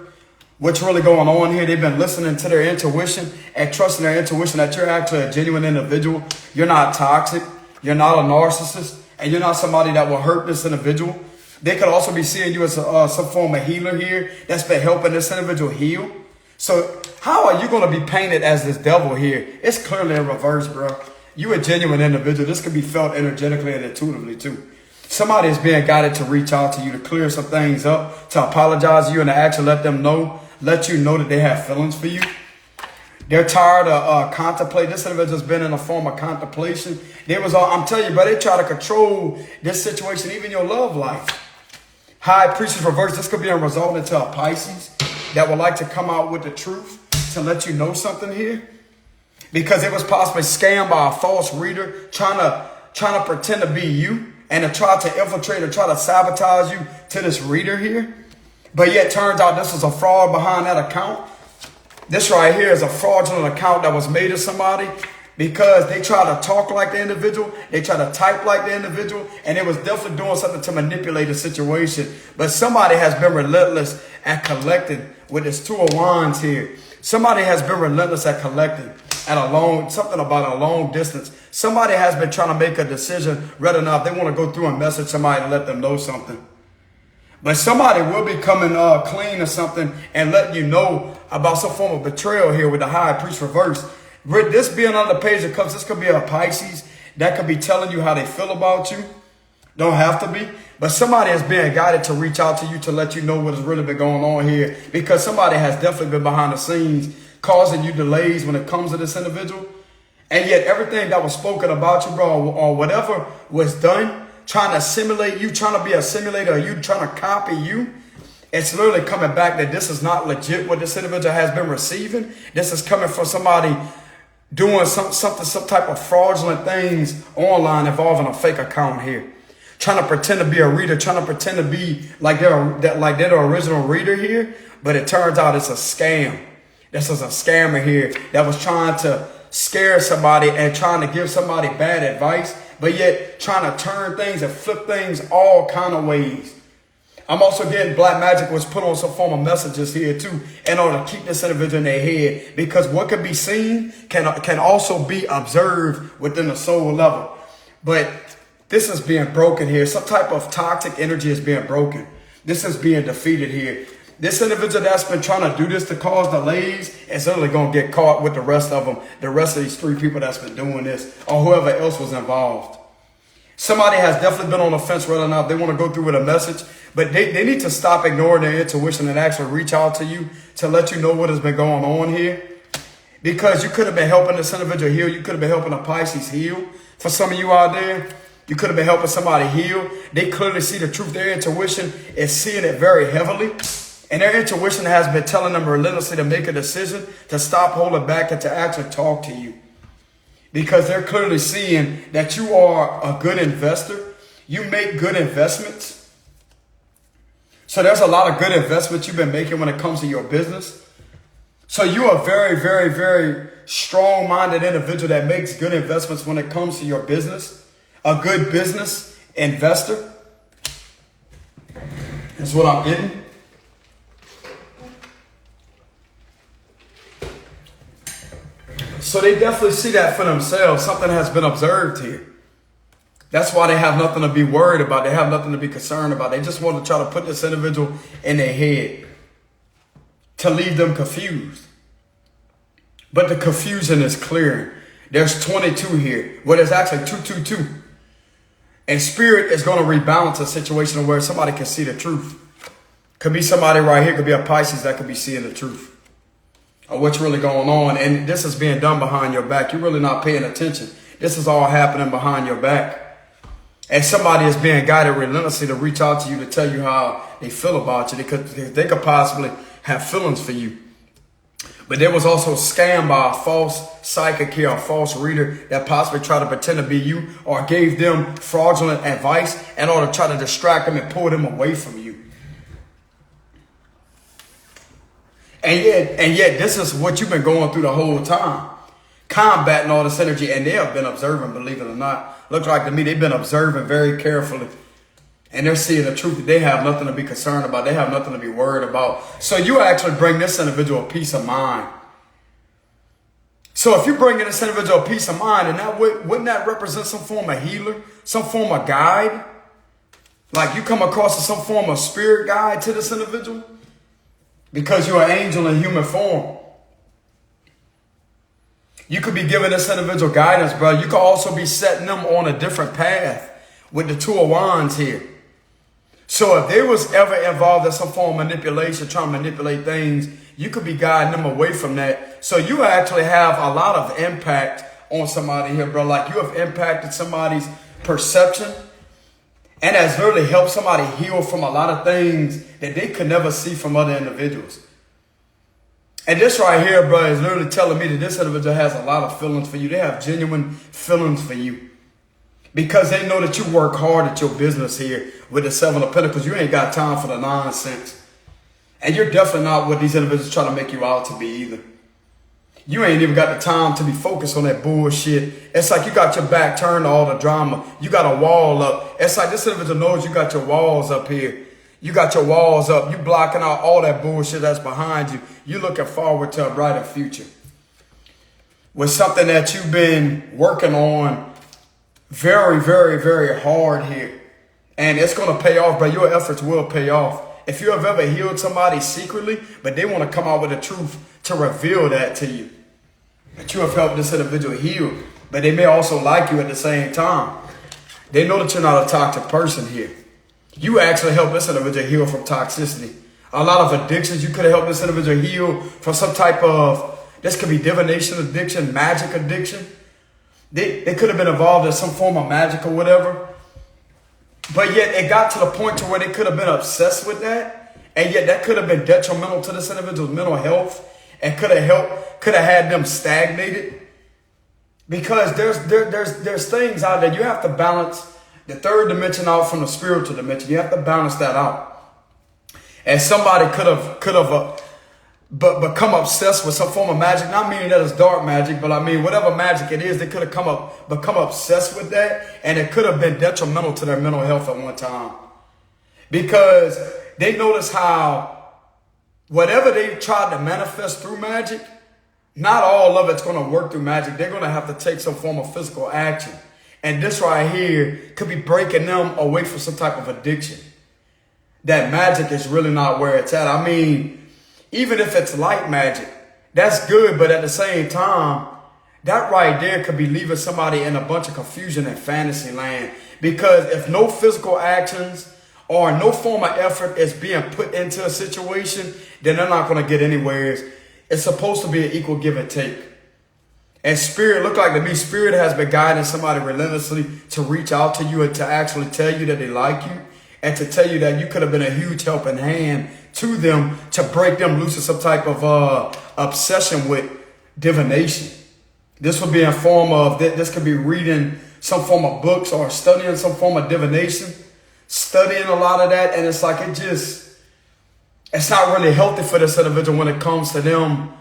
what's really going on here. They've been listening to their intuition and trusting their intuition that you're actually a genuine individual. You're not toxic. You're not a narcissist. And you're not somebody that will hurt this individual. They could also be seeing you as some form of healer here that's been helping this individual heal. So how are you going to be painted as this devil here? It's clearly in reverse, bro. You a genuine individual. This could be felt energetically and intuitively too. Somebody is being guided to reach out to you, to clear some things up, to apologize to you and to actually let you know that they have feelings for you. They're tired of contemplating. This individual's been in a form of contemplation. I'm telling you, but they try to control this situation, even your love life. High Priestess reverse. This could be a result into a Pisces that would like to come out with the truth to let you know something here. Because it was possibly scammed by a false reader trying to pretend to be you and to try to infiltrate or try to sabotage you to this reader here. But yet turns out this was a fraud behind that account. This right here is a fraudulent account that was made of somebody because they try to talk like the individual. They try to type like the individual. And it was definitely doing something to manipulate the situation. But somebody has been relentless at collecting with this Two of Wands here. Somebody has been relentless at collecting. Something about a long distance. Somebody has been trying to make a decision whether or not they want to go through and message somebody to let them know something. But somebody will be coming clean or something and letting you know about some form of betrayal here with the High Priest reverse. With this being on the Page of Cups, this could be a Pisces that could be telling you how they feel about you. Don't have to be. But somebody is being guided to reach out to you to let you know what has really been going on here. Because somebody has definitely been behind the scenes causing you delays when it comes to this individual. And yet everything that was spoken about you, bro, or whatever was done, trying to simulate you, trying to be a simulator, or you trying to copy you, it's literally coming back that this is not legit what this individual has been receiving. This is coming from somebody doing some type of fraudulent things online involving a fake account here. Trying to pretend to be a reader, trying to pretend to be like they're the original reader here. But it turns out it's a scam. This is a scammer here that was trying to scare somebody and trying to give somebody bad advice. but yet trying to turn things and flip things all kind of ways. I'm also getting black magic was put on some form of messages here too in order to keep this individual in their head, because what can be seen can also be observed within the soul level. But this is being broken here. Some type of toxic energy is being broken. This is being defeated here. This individual that's been trying to do this to cause delays is literally going to get caught with the rest of them, the rest of these 3 people that's been doing this, or whoever else was involved. Somebody has definitely been on the fence whether or not they want to go through with a message, but they need to stop ignoring their intuition and actually reach out to you to let you know what has been going on here. Because you could have been helping this individual heal. You could have been helping a Pisces heal. For some of you out there, you could have been helping somebody heal. They clearly see the truth. Their intuition is seeing it very heavily. And their intuition has been telling them relentlessly to make a decision, to stop holding back, and to actually talk to you. Because they're clearly seeing that you are a good investor. You make good investments. So there's a lot of good investments you've been making when it comes to your business. So you're a very, very, very strong-minded individual that makes good investments when it comes to your business. A good business investor. That's what I'm getting. So they definitely see that for themselves. Something has been observed here. That's why they have nothing to be worried about. They have nothing to be concerned about. They just want to try to put this individual in their head to leave them confused. But the confusion is clearing. There's 22 here. Well, there's actually 222. And spirit is going to rebalance a situation where somebody can see the truth. Could be somebody right here. Could be a Pisces that could be seeing the truth of what's really going on. And this is being done behind your back. You're really not paying attention. This is all happening behind your back. And somebody is being guided relentlessly to reach out to you to tell you how they feel about you. They could possibly have feelings for you. But there was also a scam by a false psychic here, a false reader that possibly tried to pretend to be you or gave them fraudulent advice in order to try to distract them and pull them away from you. And yet, this is what you've been going through the whole time. Combating all this energy. And they have been observing, believe it or not. Looks like to me they've been observing very carefully. And they're seeing the truth that they have nothing to be concerned about. They have nothing to be worried about. So you actually bring this individual peace of mind. So if you're bringing this individual peace of mind, and that wouldn't that represent some form of healer? Some form of guide? Like you come across as some form of spirit guide to this individual? Because you're an angel in human form. You could be giving this individual guidance, bro. You could also be setting them on a different path with the 2 of Wands here. So if they was ever involved in some form of manipulation, trying to manipulate things, you could be guiding them away from that. So you actually have a lot of impact on somebody here, bro. Like you have impacted somebody's perception. And has literally helped somebody heal from a lot of things that they could never see from other individuals. And this right here, bro, is literally telling me that this individual has a lot of feelings for you. They have genuine feelings for you. Because they know that you work hard at your business here with the 7 of Pentacles. You ain't got time for the nonsense. And you're definitely not what these individuals try to make you out to be either. You ain't even got the time to be focused on that bullshit. It's like you got your back turned to all the drama. You got a wall up. It's like this individual knows you got your walls up here. You got your walls up. You blocking out all that bullshit that's behind you. You looking forward to a brighter future. With something that you've been working on very, very, very hard here. And it's going to pay off, but your efforts will pay off. If you have ever healed somebody secretly, but they want to come out with the truth to reveal that to you. That you have helped this individual heal, but they may also like you at the same time. They know that you're not a toxic person here. You actually help this individual heal from toxicity. A lot of addictions, you could have helped this individual heal from some type of, this could be divination addiction, magic addiction. They could have been involved in some form of magic or whatever. But yet it got to the point to where they could have been obsessed with that. And yet that could have been detrimental to this individual's mental health and could have had them stagnated. Because there's things out there. You have to balance the 3rd dimension out from the spiritual dimension. You have to balance that out. And somebody could have become obsessed with some form of magic. Not meaning that it's dark magic, but I mean whatever magic it is, they could have become obsessed with that, and it could have been detrimental to their mental health at one time. Because they notice how whatever they tried to manifest through magic, not all of it's going to work through magic. They're going to have to take some form of physical action. And this right here could be breaking them away from some type of addiction. That magic is really not where it's at. I mean, even if it's light magic, that's good. But at the same time, that right there could be leaving somebody in a bunch of confusion and fantasy land. Because if no physical actions or no form of effort is being put into a situation, then they're not going to get anywhere. It's supposed to be an equal give and take. And spirit, look like to me, spirit has been guiding somebody relentlessly to reach out to you and to actually tell you that they like you. And to tell you that you could have been a huge helping hand to them to break them loose of some type of obsession with divination. This would be in form of, this could be reading some form of books or studying some form of divination, studying a lot of that. And it's like, it's not really healthy for this individual when it comes to them.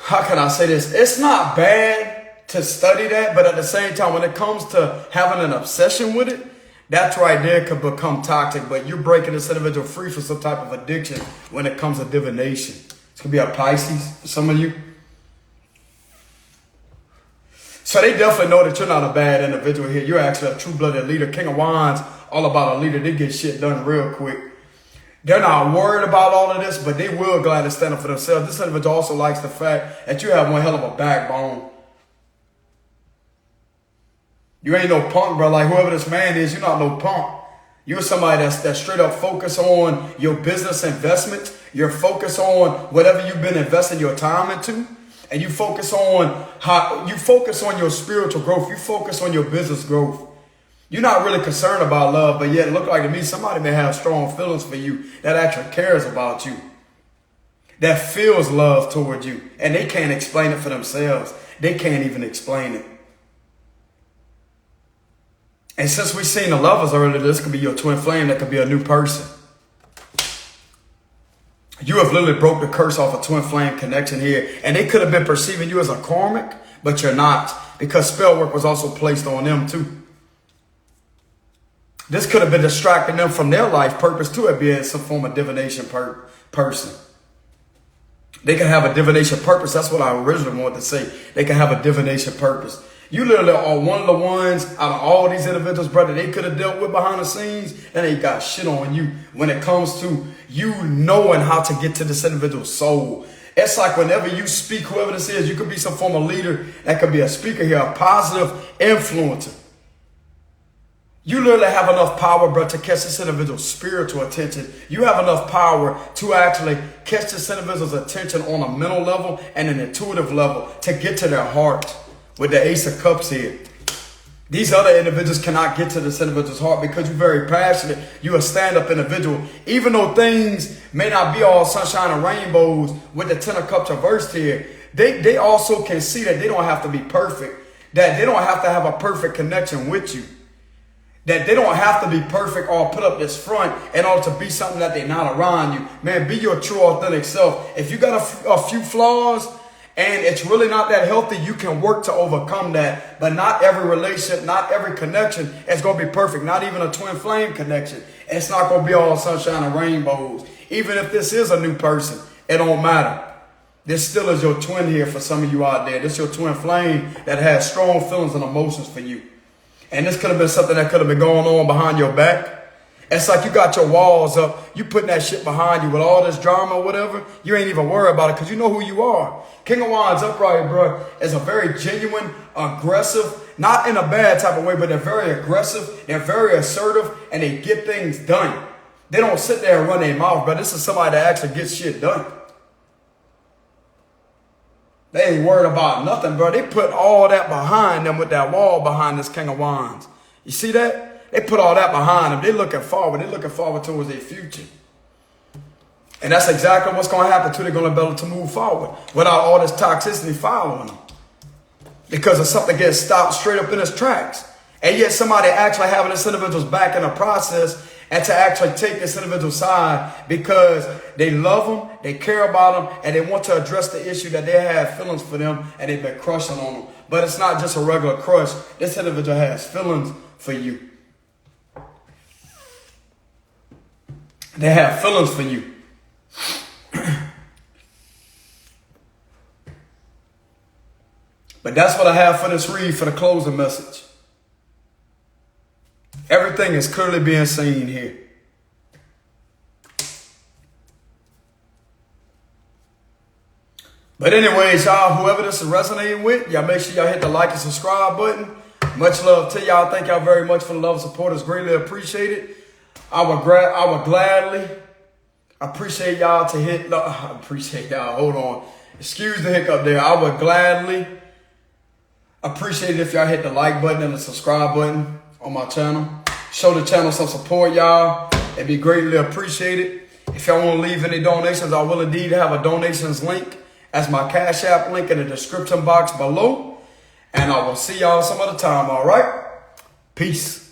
How can I say this? It's not bad to study that, but at the same time, when it comes to having an obsession with it, that's right there could become toxic. But you're breaking this individual free from some type of addiction when it comes to divination. It's going to be a Pisces for some of you. So they definitely know that you're not a bad individual here. You're actually a true-blooded leader. King of Wands, all about a leader. They get shit done real quick. They're not worried about all of this, but they will gladly stand up for themselves. This individual also likes the fact that you have one hell of a backbone. You ain't no punk, bro. Like whoever this man is, you're not no punk. You're somebody that's straight up focused on your business investments. You're focused on whatever you've been investing your time into. And you focus on your spiritual growth. You focus on your business growth. You're not really concerned about love, but yet it look like to me somebody may have strong feelings for you that actually cares about you, that feels love toward you, and they can't explain it for themselves. They can't even explain it. And since we've seen the lovers earlier, this could be your twin flame. That could be a new person. You have literally broke the curse off a twin flame connection here, and they could have been perceiving you as a karmic, but you're not, because spell work was also placed on them too. This could have been distracting them from their life purpose to it being some form of divination person. They can have a divination purpose. That's what I originally wanted to say. They can have a divination purpose. You literally are one of the ones out of all these individuals, brother, they could have dealt with behind the scenes, and they got shit on you when it comes to you knowing how to get to this individual's soul. It's like whenever you speak, whoever this is, you could be some form of leader. That could be a speaker here, a positive influencer. You literally have enough power, bro, to catch this individual's spiritual attention. You have enough power to actually catch this individual's attention on a mental level and an intuitive level to get to their heart with the Ace of Cups here. These other individuals cannot get to this individual's heart because you're very passionate. You're a stand-up individual. Even though things may not be all sunshine and rainbows with the Ten of Cups reversed here, they also can see that they don't have to be perfect, that they don't have to have a perfect connection with you. That they don't have to be perfect or put up this front in order to be something that they're not around you. Man, be your true, authentic self. If you got a few flaws and it's really not that healthy, you can work to overcome that. But not every relationship, not every connection is going to be perfect. Not even a twin flame connection. It's not going to be all sunshine and rainbows. Even if this is a new person, it don't matter. This still is your twin here for some of you out there. This is your twin flame that has strong feelings and emotions for you. And this could have been something that could have been going on behind your back. It's like you got your walls up. You putting that shit behind you with all this drama or whatever. You ain't even worried about it because you know who you are. King of Wands upright, bro, is a very genuine, aggressive, not in a bad type of way, but they're very aggressive. They're very assertive and they get things done. They don't sit there and run their mouth, bro. This is somebody that actually gets shit done. They ain't worried about nothing, bro. They put all that behind them with that wall behind this King of Wands. You see that? They put all that behind them. They're looking forward. They're looking forward towards their future. And that's exactly what's going to happen too. They're going to be able to move forward without all this toxicity following them. Because of something gets stopped straight up in its tracks. And yet somebody actually having this individual's back in the process and to actually take this individual side because they love them, they care about them, and they want to address the issue that they have feelings for them and they've been crushing on them. But it's not just a regular crush. This individual has feelings for you. They have feelings for you. But that's what I have for this read for the closing message. Everything is clearly being seen here. But anyways, y'all, whoever this is resonating with, y'all make sure y'all hit the like and subscribe button. Much love to y'all. Thank y'all very much for the love and support. It's greatly appreciated. I would gladly appreciate y'all to hit. No, I appreciate y'all. Hold on. Excuse the hiccup there. I would gladly appreciate it if y'all hit the like button and the subscribe button on my channel. Show the channel some support, y'all. It'd be greatly appreciated. If y'all want to leave any donations, I will indeed have a donations link as my Cash App link in the description box below. And I will see y'all some other time, all right? Peace.